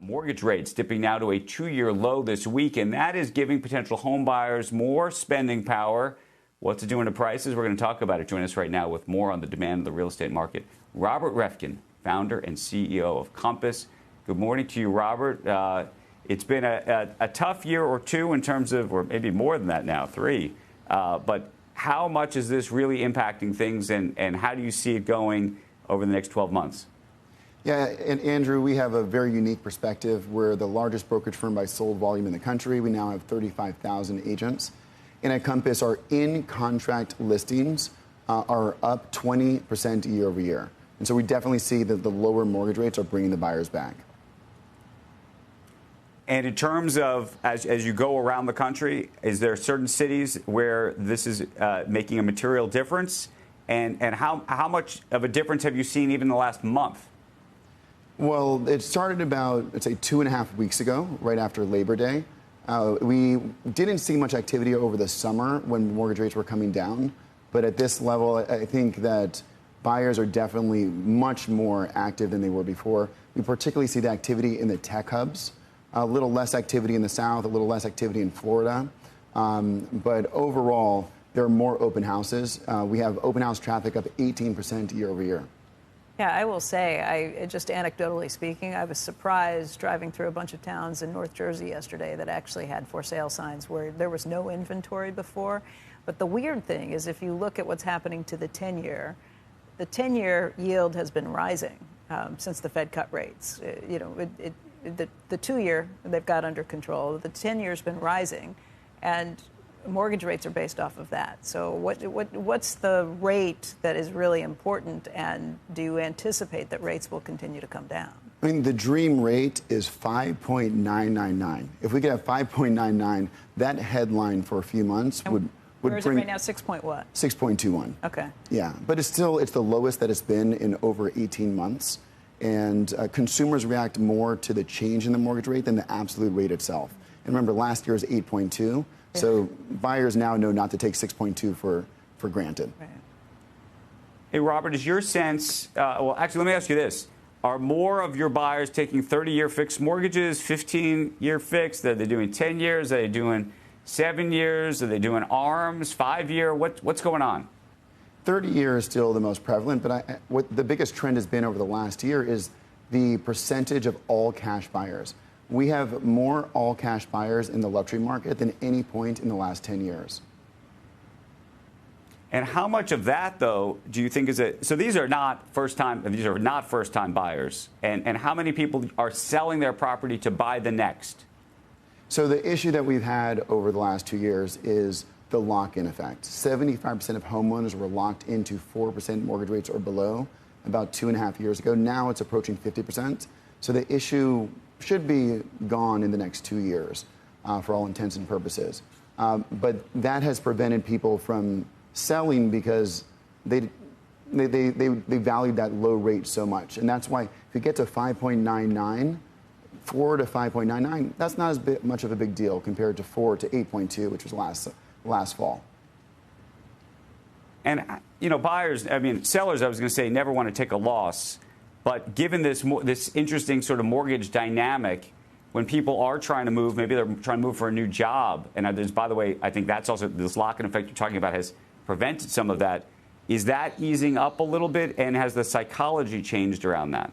Mortgage rates dipping now to a 2-year low this week, and that is giving potential home buyers more spending power. What's it doing to prices? We're going to talk about it. Join us right now with more on the demand of the real estate market. Robert Reffkin, founder and CEO of Compass. Good morning to you, Robert. It's been a tough year or two in terms of, or maybe more than that now, 3. But how much is this really impacting things, and how do you see it going over the next 12 months? Yeah, and Andrew, we have a very unique perspective. We're the largest brokerage firm by sold volume in the country. We now have 35,000 agents. And at Compass, our in-contract listings are up 20% year over year. And so we definitely see that the lower mortgage rates are bringing the buyers back. And in terms of, as you go around the country, is there certain cities where this is making a material difference? And how much of a difference have you seen even in the last month? Well, it started about, let's say, 2.5 weeks ago, right after Labor Day. We didn't see much activity over the summer when mortgage rates were coming down. But at this level, I think that buyers are definitely much more active than they were before. We particularly see the activity in the tech hubs, a little less activity in the South, a little less activity in Florida. But overall, there are more open houses. We have open house traffic up 18% year over year. Yeah, I will say, just anecdotally speaking, I was surprised driving through a bunch of towns in North Jersey yesterday that actually had for sale signs where there was no inventory before. But the weird thing is, if you look at what's happening to the 10-year, the 10-year yield has been rising since the Fed cut rates. The 2-year they've got under control. The 10-year's been rising, and mortgage rates are based off of that. So what's the rate that is really important, and do you anticipate that rates will continue to come down? I mean, the dream rate is 5.999. If we could have 5.99, that headline for a few months would where is bring it right now? 6 point what? 6.21. Okay. Yeah, but it's the lowest that it's been in over 18 months. And consumers react more to the change in the mortgage rate than the absolute rate itself. And remember, last year was 8.2. So buyers now know not to take 6.2 for granted. Right. Hey, Robert, is your sense, well, actually, let me ask you this. Are more of your buyers taking 30-year fixed mortgages, 15-year fixed? Are they doing 10 years? Are they doing 7 years? Are they doing ARMs, 5-year? What's going on? 30-year is still the most prevalent, but what the biggest trend has been over the last year is the percentage of all cash buyers. We have more all-cash buyers in the luxury market than any point in the last 10 years. And how much of that, though, do you think is it? So these are not first-time buyers. And how many people are selling their property to buy the next? So the issue that we've had over the last 2 years is the lock-in effect. 75% of homeowners were locked into 4% mortgage rates or below about 2.5 years ago. Now it's approaching 50%. So the issue should be gone in the next 2 years for all intents and purposes. But that has prevented people from selling because they valued that low rate so much. And that's why if you get to 5.99, 4 to 5.99, that's not as much of a big deal compared to 4 to 8.2, which was last fall. And, buyers, sellers, I was going to say, never want to take a loss. But given this interesting sort of mortgage dynamic, when people are trying to move, maybe they're trying to move for a new job. And there's, by the way, I think that's also this lock-in effect you're talking about has prevented some of that. Is that easing up a little bit? And has the psychology changed around that?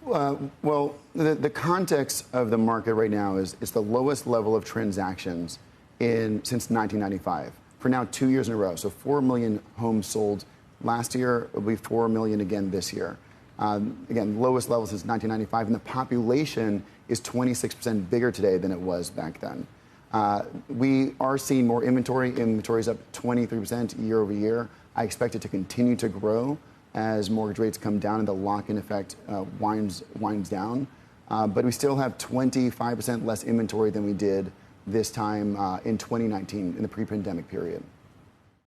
Well, the context of the market right now is it's the lowest level of transactions since 1995 for now 2 years in a row. So 4 million homes sold last year. It'll be 4 million again this year. Again, lowest level since 1995, and the population is 26% bigger today than it was back then. We are seeing more inventory. Inventory is up 23% year over year. I expect it to continue to grow as mortgage rates come down and the lock-in effect winds down. But we still have 25% less inventory than we did this time in 2019 in the pre-pandemic period.